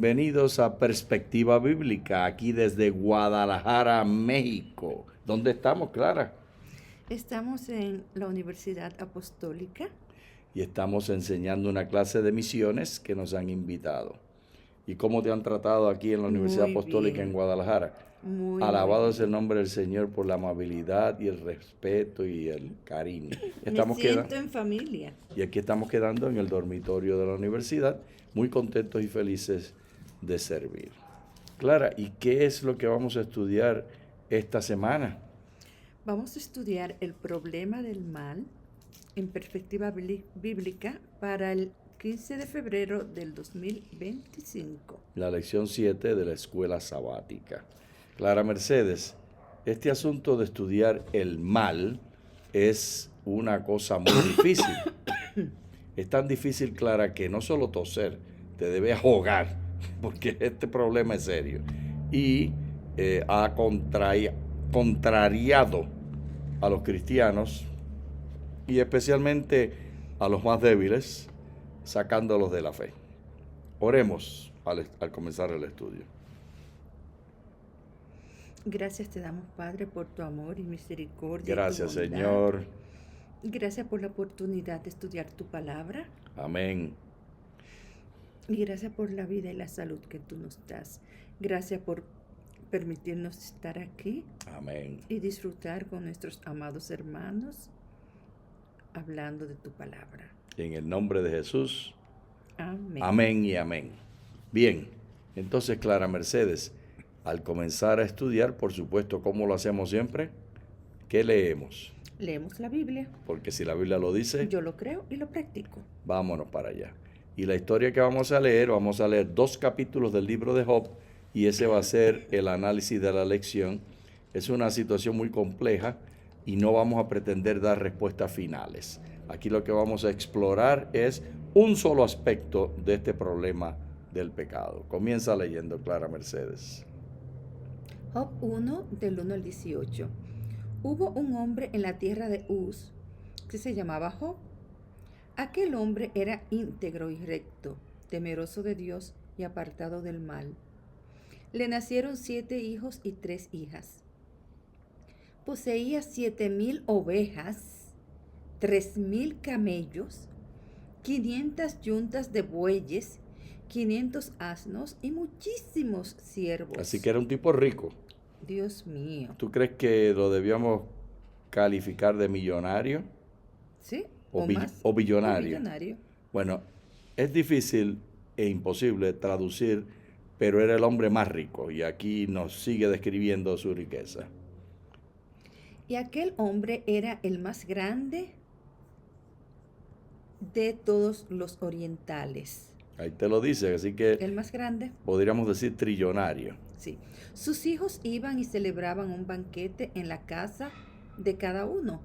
Bienvenidos a Perspectiva Bíblica, aquí desde Guadalajara, México. ¿Dónde estamos, Clara? Estamos en la Universidad Apostólica. Y estamos enseñando una clase de misiones que nos han invitado. ¿Y cómo te han tratado aquí en la Universidad Muy Apostólica en bien, Guadalajara? muy Alabado es el bien. nombre del Señor por la amabilidad y el respeto y el cariño. Me siento en familia. Y aquí estamos quedando en el dormitorio de la universidad, muy contentos y felices de servir. Clara, ¿y qué es lo que vamos a estudiar esta semana? Vamos a estudiar el problema del mal en perspectiva bíblica para el 15 de febrero del 2025. La lección 7 de la escuela sabática. Clara Mercedes, este asunto de estudiar el mal es una cosa muy difícil. Es tan difícil, Clara, que no solo toser, te debe ahogar, porque este problema es serio. Y ha contrariado a los cristianos y especialmente a los más débiles, sacándolos de la fe. Oremos al comenzar el estudio. Gracias te damos, Padre, por tu amor y misericordia. Gracias, y tu bondad. Señor. Gracias por la oportunidad de estudiar tu palabra. Amén. Y gracias por la vida y la salud que tú nos das. Gracias por permitirnos estar aquí Amén. y disfrutar con nuestros amados hermanos hablando de tu palabra. En el nombre de Jesús. Amén. Amén y amén. Bien, entonces, Clara Mercedes, al comenzar a estudiar, por supuesto, ¿cómo lo hacemos siempre? ¿Qué leemos? Leemos la Biblia. Porque si la Biblia lo dice, Yo lo creo y lo practico. vámonos para allá. Y la historia que vamos a leer 2 capítulos del libro de Job, y ese va a ser el análisis de la lección. Es una situación muy compleja y no vamos a pretender dar respuestas finales. Aquí lo que vamos a explorar es un solo aspecto de este problema del pecado. Comienza leyendo, Clara Mercedes. Job 1, del 1 al 18. Hubo un hombre en la tierra de Uz que se llamaba Job. Aquel hombre era íntegro y recto, temeroso de Dios y apartado del mal. Le nacieron 7 hijos y 3 hijas. Poseía 7,000 ovejas, 3,000 camellos, 500 yuntas de bueyes, 500 asnos y muchísimos siervos. Así que era un tipo rico. Dios mío. ¿Tú crees que lo debíamos calificar de millonario? ¿Sí? O billonario. O billonario. Bueno, es difícil e imposible traducir, pero era el hombre más rico y aquí nos sigue describiendo su riqueza. Y aquel hombre era el más grande de todos los orientales. Ahí te lo dice, así que El más grande. podríamos decir trillonario. Sí. Sus hijos iban y celebraban un banquete en la casa de cada uno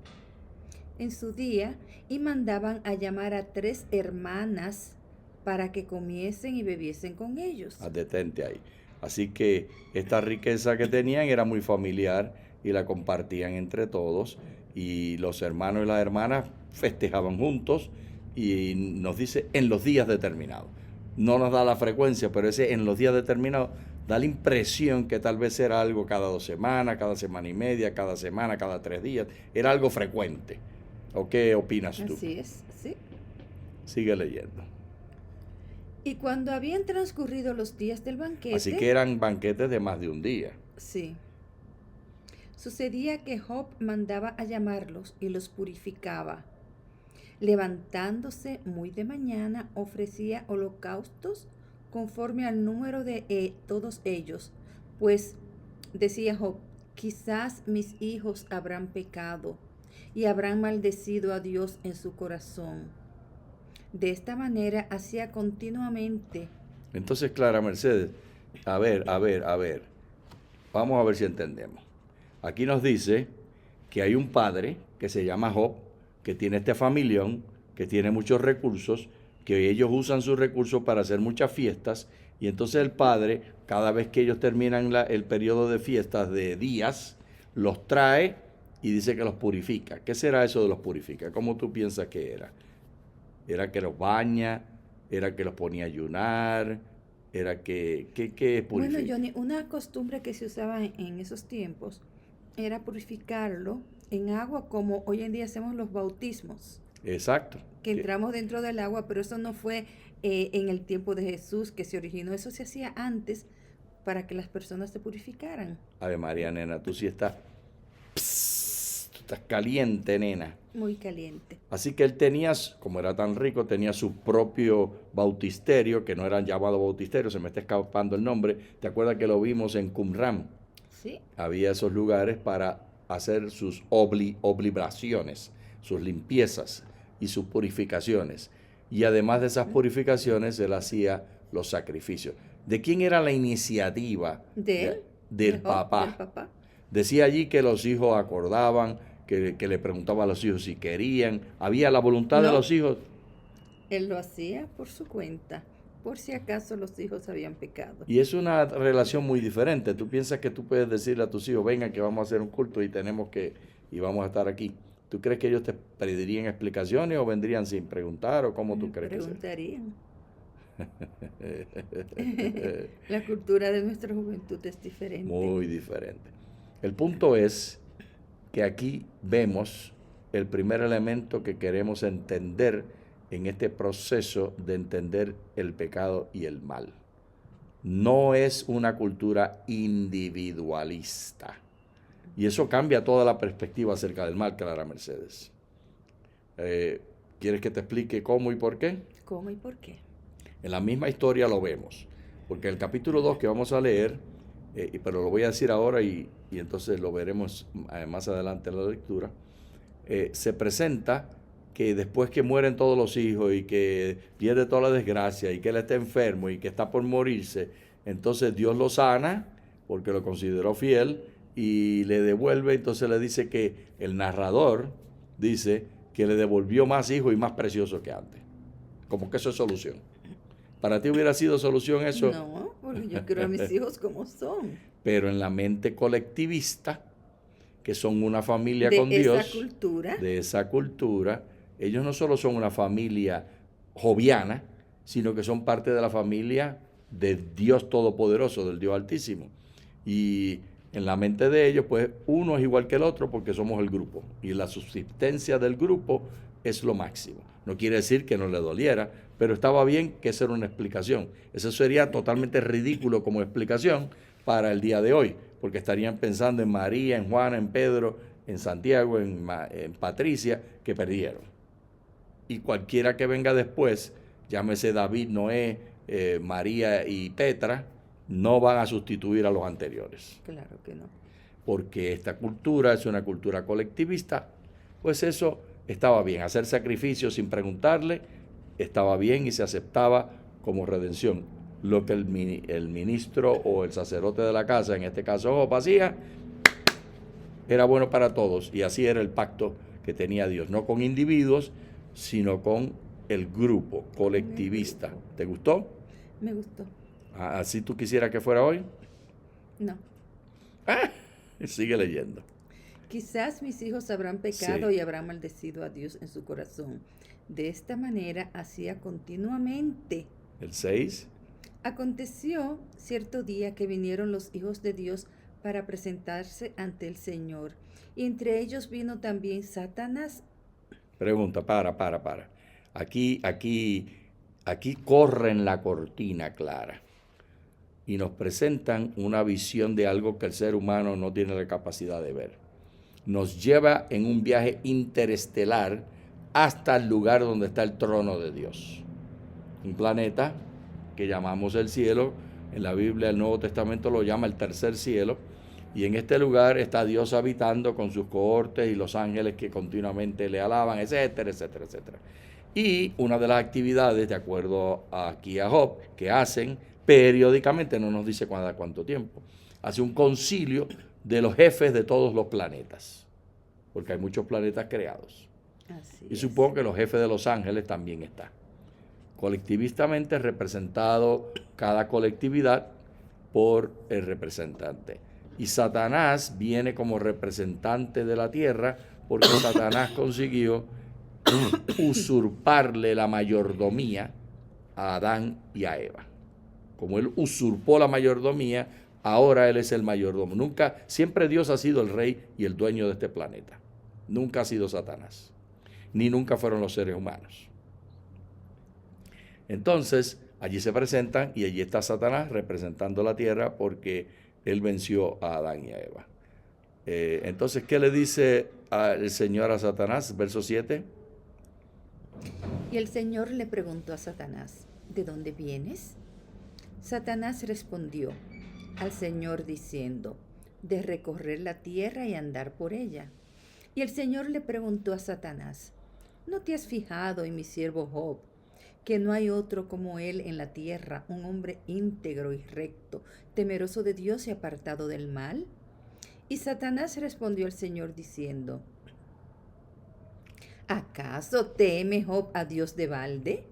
en su día y mandaban a llamar a 3 hermanas para que comiesen y bebiesen con ellos. Detente ahí. Así que esta riqueza que tenían era muy familiar y la compartían entre todos, y los hermanos y las hermanas festejaban juntos, y nos dice en los días determinados. No nos da la frecuencia, pero ese en los días determinados da la impresión que tal vez era algo cada 2 semanas, cada semana y media, cada semana, cada 3 días. Era algo frecuente. ¿O qué opinas tú? Así es, sí. Sigue leyendo. Y cuando habían transcurrido los días del banquete... Así que eran banquetes de más de un día. Sí. Sucedía que Job mandaba a llamarlos y los purificaba. Levantándose muy de mañana, ofrecía holocaustos conforme al número de todos ellos, pues decía Job, quizás mis hijos habrán pecado y habrán maldecido a Dios en su corazón. De esta manera hacía continuamente. Entonces, Clara Mercedes, a ver. Vamos a ver si entendemos. Aquí nos dice que hay un padre que se llama Job, que tiene este familión, que tiene muchos recursos, que ellos usan sus recursos para hacer muchas fiestas, y entonces el padre, cada vez que ellos terminan el periodo de fiestas de días, los trae y dice que los purifica. ¿Qué será eso de los purifica? ¿Cómo tú piensas que era? ¿Era que los baña? ¿Era que los ponía a ayunar? era que Bueno, purifica. Johnny, una costumbre que se usaba en esos tiempos era purificarlo en agua como hoy en día hacemos los bautismos, Exacto. que entramos dentro del agua, pero eso no fue en el tiempo de Jesús que se originó, eso se hacía antes para que las personas se purificaran. Ave María, nena, tú sí estás, tú estás caliente, nena. Muy caliente. Así que él tenía, como era tan rico, tenía su propio bautisterio, que no eran llamados bautisterios, se me está escapando el nombre. ¿Te acuerdas que lo vimos en Qumran? Sí. Había esos lugares para hacer sus obligaciones, sus limpiezas y sus purificaciones. Y además de esas purificaciones, él hacía los sacrificios. ¿De quién era la iniciativa? ¿De él? Del papá. Del papá. Decía allí que los hijos acordaban, que le preguntaba a los hijos si querían. Había la voluntad de No. los hijos. Él lo hacía por su cuenta, por si acaso los hijos habían pedido. Y es una relación muy diferente. Tú piensas que tú puedes decirle a tus hijos, vengan que vamos a hacer un culto y vamos a estar aquí. ¿Tú crees que ellos te pedirían explicaciones o vendrían sin preguntar o cómo tú crees que sería? Preguntarían. La cultura de nuestra juventud es diferente. Muy diferente. El punto es que aquí vemos el primer elemento que queremos entender en este proceso de entender el pecado y el mal. No es una cultura individualista. Y eso cambia toda la perspectiva acerca del mal, Clara Mercedes. ¿Quieres que te explique cómo y por qué? ¿Cómo y por qué? En la misma historia lo vemos. Porque el capítulo 2 que vamos a leer, pero lo voy a decir ahora y entonces lo veremos más adelante en la lectura, se presenta que después que mueren todos los hijos y que pierde toda la desgracia y que él está enfermo y que está por morirse, entonces Dios lo sana porque lo consideró fiel y le devuelve, entonces le dice que el narrador dice que le devolvió más hijos y más preciosos que antes. Como que eso es solución. ¿Para ti hubiera sido solución eso? No, porque yo quiero a mis hijos como son. Pero en la mente colectivista, que son una familia De con esa Dios, cultura. de esa cultura, ellos no solo son una familia joviana, sino que son parte de la familia del Dios Todopoderoso, del Dios Altísimo. Y en la mente de ellos, pues uno es igual que el otro porque somos el grupo. Y la subsistencia del grupo es lo máximo. No quiere decir que no le doliera, pero estaba bien que esa era una explicación. Eso sería totalmente ridículo como explicación para el día de hoy, porque estarían pensando en María, en Juana, en Pedro, en Santiago, en Patricia, que perdieron. Y cualquiera que venga después, llámese David, Noé, María y Petra, no van a sustituir a los anteriores. Claro que no. Porque esta cultura es una cultura colectivista, pues eso estaba bien. Hacer sacrificios sin preguntarle estaba bien y se aceptaba como redención. Lo que el ministro o el sacerdote de la casa, en este caso Job, hacía, era bueno para todos. Y así era el pacto que tenía Dios, no con individuos, sino con el grupo colectivista. ¿Te gustó? Me gustó. ¿Así tú quisieras que fuera hoy? No. Sigue leyendo. Quizás mis hijos habrán pecado Sí. y habrán maldecido a Dios en su corazón. De esta manera hacía continuamente. El 6. Aconteció cierto día que vinieron los hijos de Dios para presentarse ante el Señor. Y entre ellos vino también Satanás. Pregunta, para. Aquí corren la cortina clara y nos presentan una visión de algo que el ser humano no tiene la capacidad de ver. Nos lleva en un viaje interestelar hasta el lugar donde está el trono de Dios. Un planeta que llamamos el cielo, en la Biblia el Nuevo Testamento lo llama el tercer cielo, y en este lugar está Dios habitando con sus cohortes y los ángeles que continuamente le alaban, etcétera, etcétera, etcétera. Y una de las actividades, de acuerdo aquí a Job, que hacen periódicamente, no nos dice cada cuánto tiempo, hace un concilio de los jefes de todos los planetas, porque hay muchos planetas creados. Así Y es. supongo que los jefes de los ángeles también están. Colectivistamente representado cada colectividad por el representante. Y Satanás viene como representante de la tierra porque Satanás consiguió usurparle la mayordomía a Adán y a Eva. como él usurpó la mayordomía, ahora él es el mayordomo. Siempre Dios ha sido el rey y el dueño de este planeta. Nunca ha sido Satanás, ni nunca fueron los seres humanos. Entonces, allí se presentan y allí está Satanás representando la tierra porque él venció a Adán y a Eva. Entonces, ¿qué le dice el Señor a Satanás? Verso 7. Y el Señor le preguntó a Satanás, ¿de dónde vienes? Satanás respondió al Señor diciendo, de recorrer la tierra y andar por ella. Y el Señor le preguntó a Satanás, ¿no te has fijado en mi siervo Job, que no hay otro como él en la tierra, un hombre íntegro y recto, temeroso de Dios y apartado del mal? Y Satanás respondió al Señor diciendo, ¿acaso teme Job a Dios de balde?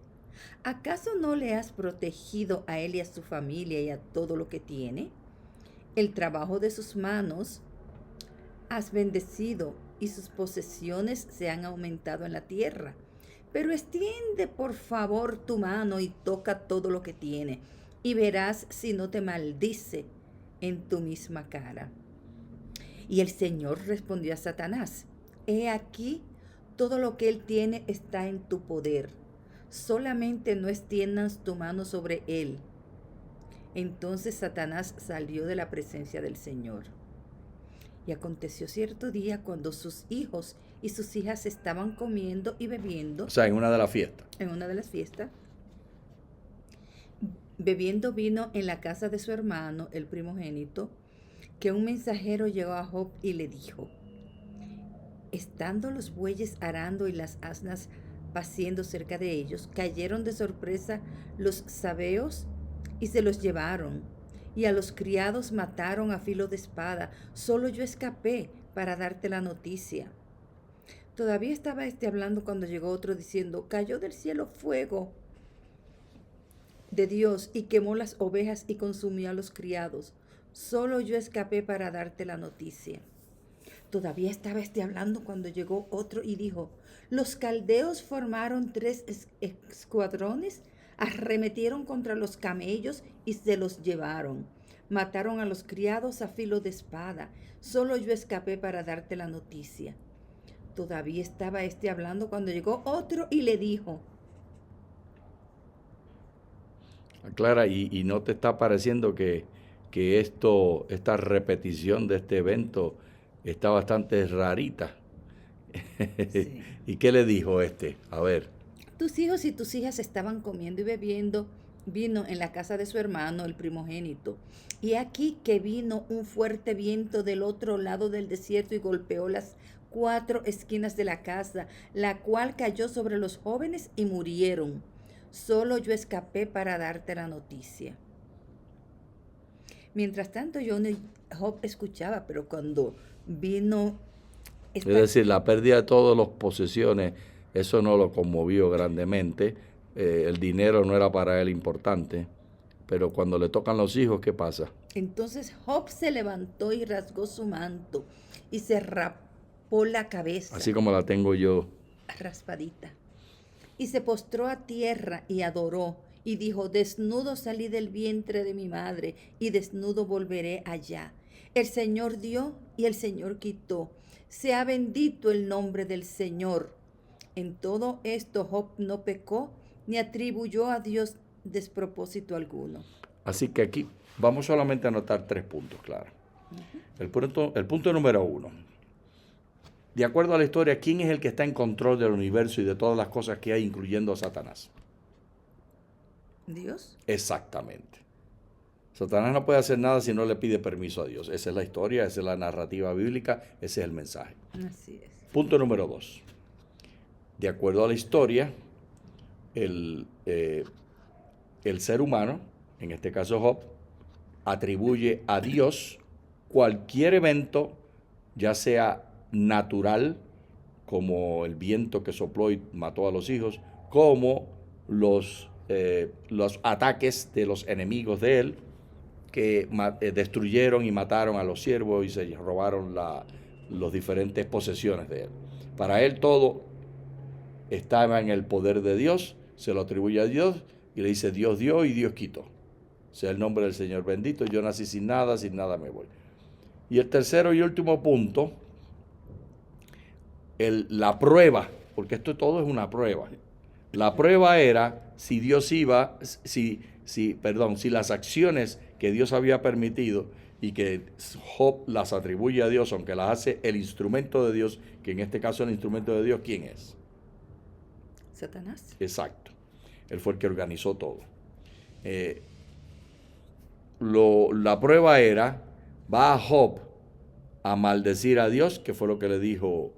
¿Acaso no le has protegido a él y a su familia y a todo lo que tiene? El trabajo de sus manos has bendecido y sus posesiones se han aumentado en la tierra. Pero extiende por favor tu mano y toca todo lo que tiene, y verás si no te maldice en tu misma cara. Y el Señor respondió a Satanás, he aquí, todo lo que él tiene está en tu poder. Solamente no extiendas tu mano sobre él. Entonces Satanás salió de la presencia del Señor. Y aconteció cierto día cuando sus hijos y sus hijas estaban comiendo y bebiendo. O sea, en una de las fiestas. En una de las fiestas. Bebiendo vino en la casa de su hermano, el primogénito, que un mensajero llegó a Job y le dijo, estando los bueyes arando y las asnas paciendo cerca de ellos, cayeron de sorpresa los sabeos y se los llevaron, y a los criados mataron a filo de espada. Solo yo escapé para darte la noticia. Todavía estaba hablando cuando llegó otro diciendo, cayó del cielo fuego de Dios y quemó las ovejas y consumió a los criados. Solo yo escapé para darte la noticia. Todavía estaba hablando cuando llegó otro y dijo, los caldeos formaron 3 escuadrones, arremetieron contra los camellos y se los llevaron. Mataron a los criados a filo de espada. Solo yo escapé para darte la noticia. Todavía estaba hablando cuando llegó otro y le dijo. Clara, ¿y no te está pareciendo que esta repetición de este evento está bastante rarita? Sí. ¿Y qué le dijo este? A ver. Tus hijos y tus hijas estaban comiendo y bebiendo vino en la casa de su hermano, el primogénito. Y aquí que vino un fuerte viento del otro lado del desierto y golpeó las 4 esquinas de la casa, la cual cayó sobre los jóvenes y murieron. Solo yo escapé para darte la noticia. Mientras tanto, Job escuchaba, pero cuando vino... Es decir, la pérdida de todas las posesiones, eso no lo conmovió grandemente. El dinero no era para él importante. Pero cuando le tocan los hijos, ¿qué pasa? Entonces Job se levantó y rasgó su manto y se rapó la cabeza. Así como la tengo yo. Raspadita. Y se postró a tierra y adoró. Y dijo, desnudo salí del vientre de mi madre, y desnudo volveré allá. El Señor dio y el Señor quitó. Sea bendito el nombre del Señor. En todo esto Job no pecó, ni atribuyó a Dios despropósito alguno. Así que aquí vamos solamente a anotar 3 puntos, claro. El punto número 1. De acuerdo a la historia, ¿quién es el que está en control del universo y de todas las cosas que hay, incluyendo a Satanás? ¿Dios? Exactamente. Satanás no puede hacer nada si no le pide permiso a Dios. Esa es la historia, esa es la narrativa bíblica, ese es el mensaje. Así es. Punto número 2. De acuerdo a la historia, el ser humano, en este caso Job, atribuye a Dios cualquier evento, ya sea natural, como el viento que sopló y mató a los hijos, como los ataques de los enemigos de él, que destruyeron y mataron a los siervos y se robaron las diferentes posesiones de él. Para él todo estaba en el poder de Dios, se lo atribuye a Dios y le dice Dios dio y Dios quitó. sea el nombre del Señor bendito. Yo nací sin nada me voy. Y el tercero y último punto, la prueba, porque esto todo es una prueba. La prueba era si Dios iba, si las acciones que Dios había permitido y que Job las atribuye a Dios, aunque las hace el instrumento de Dios, que en este caso el instrumento de Dios, ¿quién es? Satanás. Exacto. Él fue el que organizó todo. La prueba era, va a Job a maldecir a Dios, que fue lo que le dijo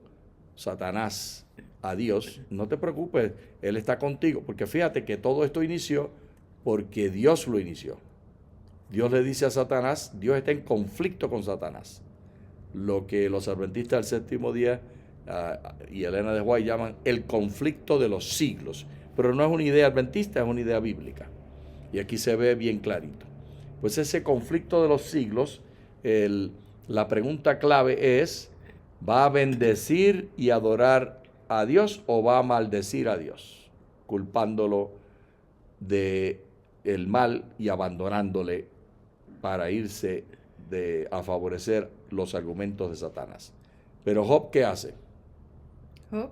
Satanás a Dios. No te preocupes, Él está contigo, porque fíjate que todo esto inició porque Dios lo inició. Dios le dice a Satanás, Dios está en conflicto con Satanás. Lo que los adventistas del séptimo día y Elena de White llaman el conflicto de los siglos. Pero no es una idea adventista, es una idea bíblica. Y aquí se ve bien clarito. Pues ese conflicto de los siglos, la pregunta clave es, ¿va a bendecir y adorar a Dios o va a maldecir a Dios? Culpándolo de el mal y abandonándole para irse a favorecer los argumentos de Satanás. Pero Job, ¿qué hace? Job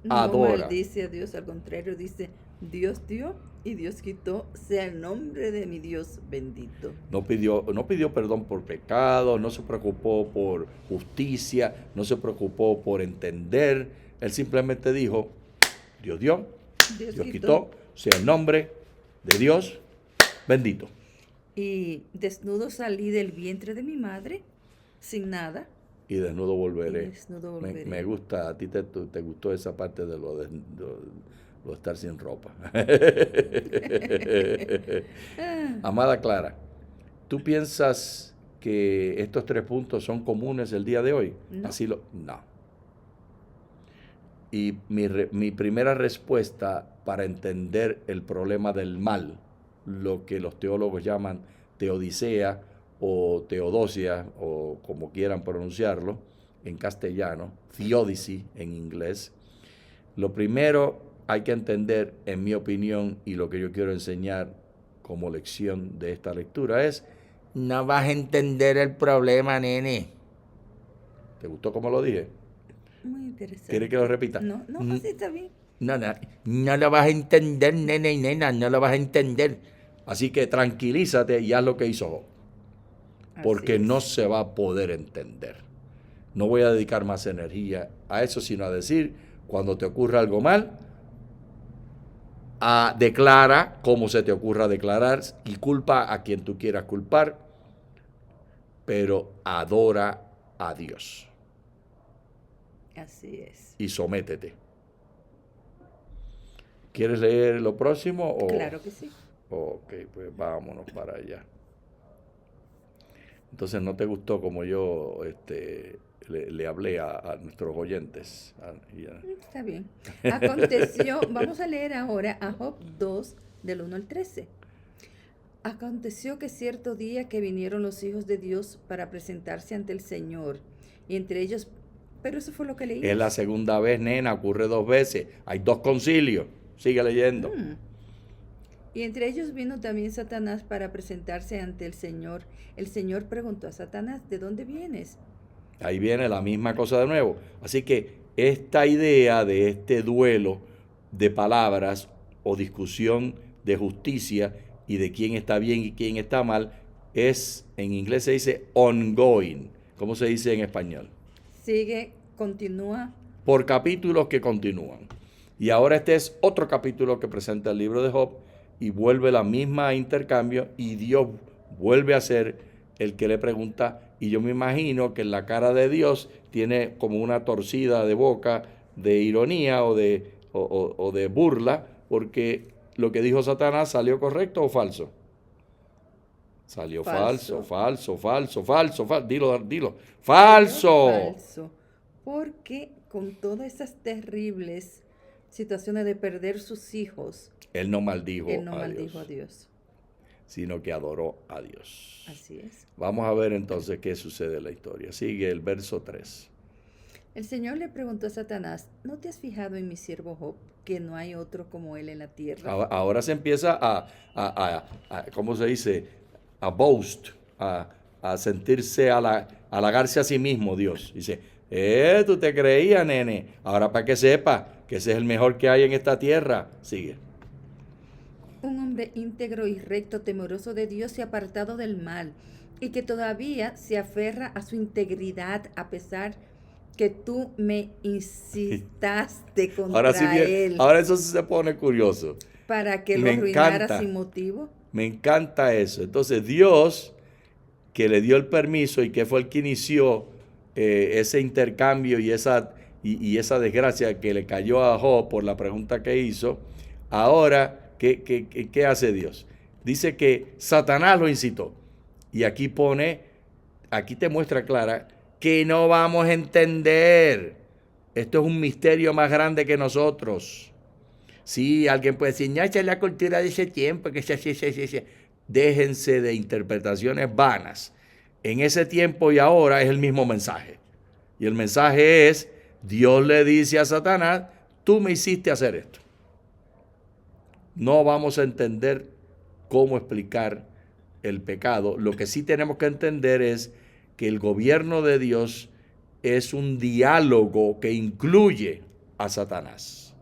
no adora. maldice a Dios, al contrario, dice, Dios dio y Dios quitó, sea el nombre de mi Dios bendito. No pidió perdón por pecado, no se preocupó por justicia, no se preocupó por entender. Él simplemente dijo, Dios dio, Dios quitó, sea el nombre de Dios bendito. Y desnudo salí del vientre de mi madre, sin nada. Y desnudo volveré. Y desnudo volveré. Me gusta, a ti te gustó esa parte de lo de estar sin ropa. Amada Clara, ¿tú piensas que estos 3 puntos son comunes el día de hoy? No. No. Y mi primera respuesta para entender el problema del mal, lo que los teólogos llaman teodicea o teodosia, o como quieran pronunciarlo en castellano, theodicy en inglés. Lo primero hay que entender, en mi opinión, y lo que yo quiero enseñar como lección de esta lectura es, no vas a entender el problema, nene. ¿Te gustó cómo lo dije? Muy interesante. ¿Quieres que lo repita? No, así está bien. No lo vas a entender, nene y nena, no lo vas a entender. Así que tranquilízate y haz lo que hizo Job. Porque no se va a poder entender. No voy a dedicar más energía a eso, sino a decir, cuando te ocurra algo mal, declara como se te ocurra declarar y culpa a quien tú quieras culpar, pero adora a Dios. Así es. Y sométete. ¿Quieres leer lo próximo? Claro que sí. Ok, pues vámonos para allá. Entonces, ¿no te gustó como yo le hablé a nuestros oyentes? Está bien. Aconteció, vamos a leer ahora a Job 2, del 1 al 13. Aconteció que cierto día que vinieron los hijos de Dios para presentarse ante el Señor, y entre ellos, pero eso fue lo que leí. Es la segunda vez, nena, ocurre 2 veces. Hay 2 concilios. Sigue leyendo. Y entre ellos vino también Satanás para presentarse ante el Señor. El Señor preguntó a Satanás, ¿de dónde vienes? Ahí viene la misma cosa de nuevo. Así que esta idea de este duelo de palabras o discusión de justicia y de quién está bien y quién está mal es, en inglés se dice ongoing. ¿Cómo se dice en español? Sigue, continúa. Por capítulos que continúan. Y ahora este es otro capítulo que presenta el libro de Job y vuelve la misma intercambio y Dios vuelve a ser el que le pregunta, y yo me imagino que en la cara de Dios tiene como una torcida de boca de ironía o de burla, porque lo que dijo Satanás salió correcto o falso. Salió falso. Dilo. Falso. Porque con todas esas terribles situaciones de perder sus hijos, él no maldijo a Dios, sino que adoró a Dios. Así es. Vamos a ver entonces qué sucede en la historia. Sigue el verso 3. El Señor le preguntó a Satanás, ¿no te has fijado en mi siervo Job, que no hay otro como él en la tierra? Ahora se empieza ¿cómo se dice? A boast, a sentirse, halagarse a sí mismo, Dios. Dice, tú te creías, nene. Ahora para que sepa que ese es el mejor que hay en esta tierra. Sigue. Un hombre íntegro y recto, temeroso de Dios y apartado del mal, y que todavía se aferra a su integridad a pesar que tú me incitaste contra Ahora sí él ahora eso sí se pone curioso. para que lo Me arruinara encanta. sin motivo. Me encanta eso. Entonces Dios, que le dio el permiso y que fue el que inició ese intercambio y esa desgracia que le cayó a Job por la pregunta que hizo, ahora, ¿qué hace Dios? Dice que Satanás lo incitó. Y aquí te muestra clara que no vamos a entender. Esto es un misterio más grande que nosotros. Sí, alguien puede decir, no, esa es la cultura de ese tiempo, que se. Déjense de interpretaciones vanas. En ese tiempo y ahora es el mismo mensaje. Y el mensaje es, Dios le dice a Satanás, tú me hiciste hacer esto. No vamos a entender cómo explicar el pecado. Lo que sí tenemos que entender es que el gobierno de Dios es un diálogo que incluye a Satanás.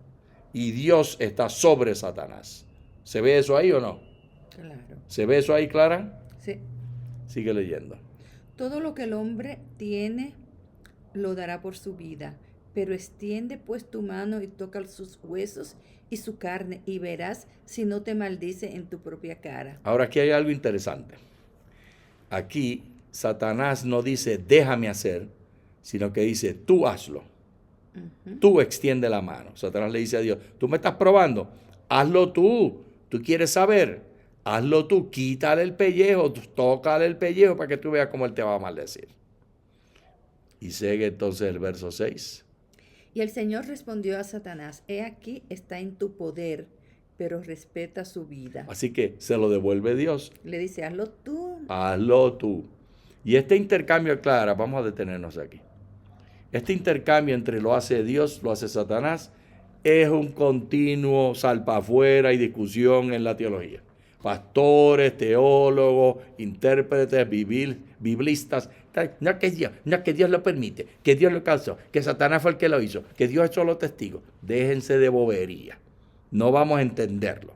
Y Dios está sobre Satanás. ¿Se ve eso ahí o no? Claro. ¿Se ve eso ahí, Clara? Sí. Sigue leyendo. Todo lo que el hombre tiene lo dará por su vida, pero extiende pues tu mano y toca sus huesos y su carne, y verás si no te maldice en tu propia cara. Ahora aquí hay algo interesante. Aquí Satanás no dice déjame hacer, sino que dice tú hazlo. Tú extiende la mano. Satanás le dice a Dios, tú me estás probando, hazlo tú. Tú quieres saber, hazlo tú. Quítale el pellejo, tócale el pellejo para que tú veas cómo él te va a maldecir. Y sigue entonces el verso 6. Y el Señor respondió a Satanás, he aquí está en tu poder, pero respeta su vida. Así que se lo devuelve Dios. Le dice, hazlo tú. Hazlo tú. Y este intercambio, Clara, vamos a detenernos aquí. Este intercambio entre lo hace Dios, lo hace Satanás, es un continuo salpafuera y discusión en la teología. Pastores, teólogos, intérpretes, biblistas. No que Dios lo permite, que Dios lo causó, que Satanás fue el que lo hizo, que Dios es solo testigo. Déjense de bobería. No vamos a entenderlo.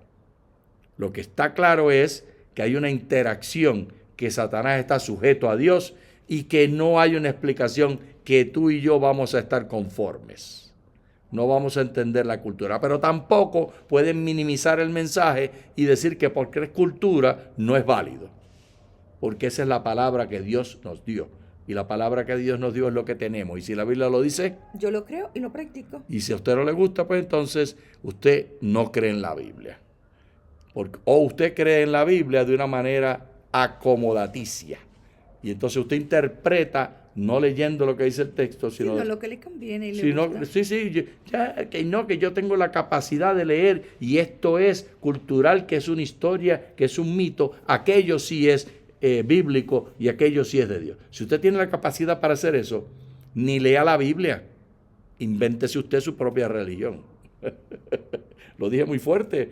Lo que está claro es que hay una interacción, que Satanás está sujeto a Dios y que no hay una explicación que tú y yo vamos a estar conformes. No vamos a entender la cultura, pero tampoco pueden minimizar el mensaje y decir que porque es cultura no es válido. Porque esa es la palabra que Dios nos dio. Y la palabra que Dios nos dio es lo que tenemos. Y si la Biblia lo dice, yo lo creo y lo practico. Y si a usted no le gusta, pues entonces usted no cree en la Biblia. O usted cree en la Biblia de una manera acomodaticia. Y entonces usted interpreta no leyendo lo que dice el texto, sino lo que le conviene y le gusta. que yo tengo la capacidad de leer y esto es cultural, que es una historia, que es un mito, aquello sí es bíblico y aquello sí es de Dios. Si usted tiene la capacidad para hacer eso, ni lea la Biblia, invéntese usted su propia religión. ¿Lo dije muy fuerte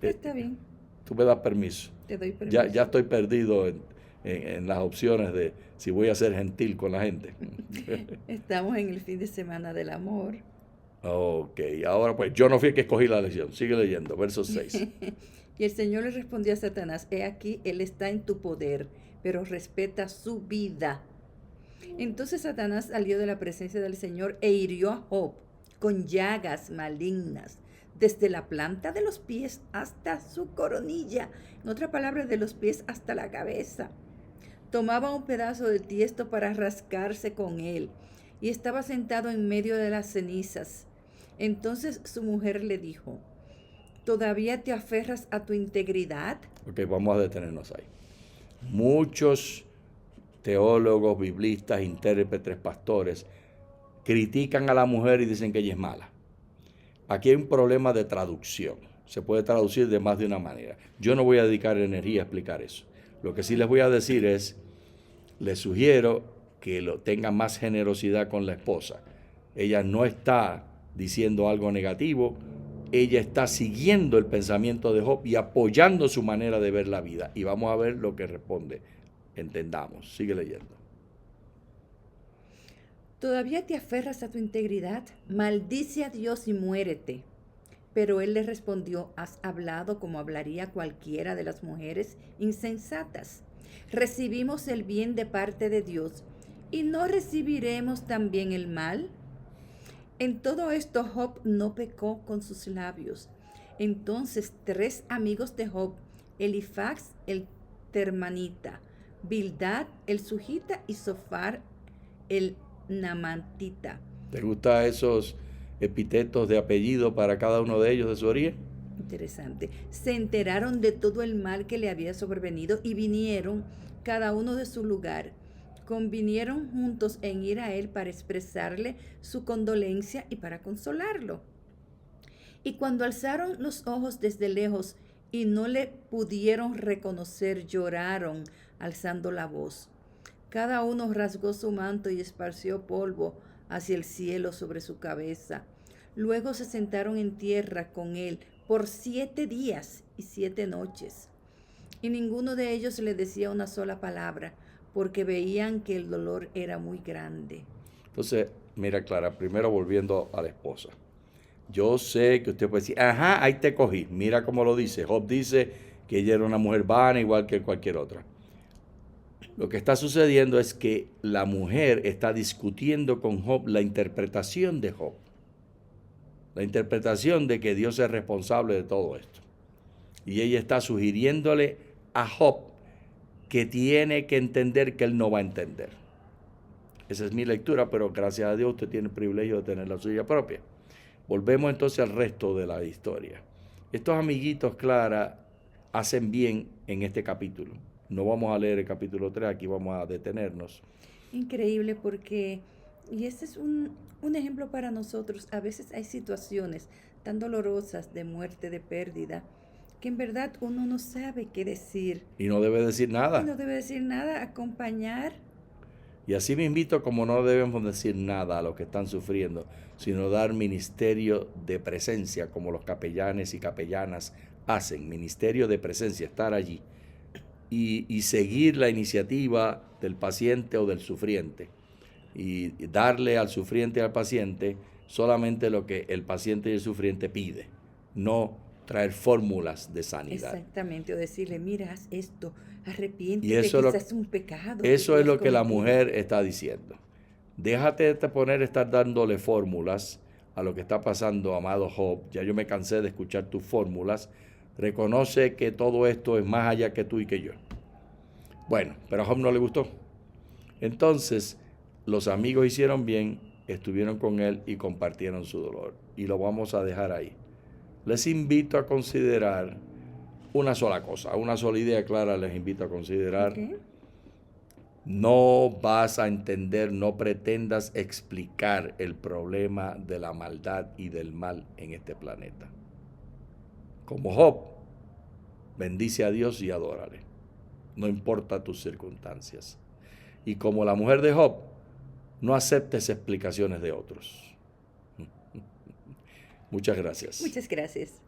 Está bien. tú me das permiso? Te doy permiso. Ya estoy perdido en las opciones de si voy a ser gentil con la gente. Estamos en el fin de semana del amor. Ok, ahora pues yo no fui el que escogí la lección. Sigue leyendo, verso 6. Y el Señor le respondió a Satanás, he aquí, él está en tu poder, pero respeta su vida. Entonces Satanás salió de la presencia del Señor e hirió a Job con llagas malignas, desde la planta de los pies hasta su coronilla, en otra palabra, de los pies hasta la cabeza. Tomaba un pedazo de tiesto para rascarse con él, y estaba sentado en medio de las cenizas. Entonces su mujer le dijo, ¿todavía te aferras a tu integridad? Ok, vamos a detenernos ahí. Muchos teólogos, biblistas, intérpretes, pastores critican a la mujer y dicen que ella es mala. Aquí hay un problema de traducción. Se puede traducir de más de una manera. Yo no voy a dedicar energía a explicar eso. Lo que sí les voy a decir es, les sugiero que tenga más generosidad con la esposa. Ella no está diciendo algo negativo, ella está siguiendo el pensamiento de Job y apoyando su manera de ver la vida. Y vamos a ver lo que responde. Entendamos. Sigue leyendo. ¿Todavía te aferras a tu integridad? Maldice a Dios y muérete. Pero él le respondió, has hablado como hablaría cualquiera de las mujeres insensatas. Recibimos el bien de parte de Dios, ¿y no recibiremos también el mal? En todo esto Job no pecó con sus labios. Entonces 3 amigos de Job, Elifaz el termanita, Bildad el sujita y Zofar el namantita. ¿Te gustan esos epítetos de apellido para cada uno de ellos de su origen? Interesante. Se enteraron de todo el mal que le había sobrevenido y vinieron cada uno de su lugar. Convinieron juntos en ir a él para expresarle su condolencia y para consolarlo. Y cuando alzaron los ojos desde lejos y no le pudieron reconocer, lloraron alzando la voz. Cada uno rasgó su manto y esparció polvo hacia el cielo sobre su cabeza. Luego se sentaron en tierra con él por 7 días y 7 noches. Y ninguno de ellos le decía una sola palabra, porque veían que el dolor era muy grande. Entonces, mira, Clara, primero volviendo a la esposa. Yo sé que usted puede decir, ajá, ahí te cogí. Mira cómo lo dice. Job dice que ella era una mujer vana igual que cualquier otra. Lo que está sucediendo es que la mujer está discutiendo con Job la interpretación de Job. La interpretación de que Dios es responsable de todo esto. Y ella está sugiriéndole a Job que tiene que entender que él no va a entender. Esa es mi lectura, pero gracias a Dios usted tiene el privilegio de tener la suya propia. Volvemos entonces al resto de la historia. Estos amiguitos, Clara, hacen bien en este capítulo. No vamos a leer el capítulo 3, aquí vamos a detenernos. Increíble porque, y este es un ejemplo para nosotros, a veces hay situaciones tan dolorosas de muerte, de pérdida, que en verdad uno no sabe qué decir. Y no debe decir nada. Y no debe decir nada, acompañar. Y así me invito, como no debemos decir nada a los que están sufriendo, sino dar ministerio de presencia, como los capellanes y capellanas hacen, ministerio de presencia, estar allí y seguir la iniciativa del paciente o del sufriente y darle al sufriente y al paciente solamente lo que el paciente y el sufriente pide, no traer fórmulas de sanidad. Exactamente, o decirle, mira, haz esto, arrepiéntete, Y eso quizás es un pecado. Eso es lo que la cometido. mujer está diciendo. Déjate de poner estar dándole fórmulas a lo que está pasando, amado Job. Ya yo me cansé de escuchar tus fórmulas. Reconoce que todo esto es más allá que tú y que yo. Bueno, pero a Job no le gustó. Entonces, los amigos hicieron bien, estuvieron con él y compartieron su dolor. Y lo vamos a dejar ahí. Les invito a considerar una sola cosa, una sola idea clara les invito a considerar. Okay. No vas a entender, no pretendas explicar el problema de la maldad y del mal en este planeta. Como Job, bendice a Dios y adórale. No importa tus circunstancias. Y como la mujer de Job, no aceptes explicaciones de otros. Muchas gracias. Muchas gracias.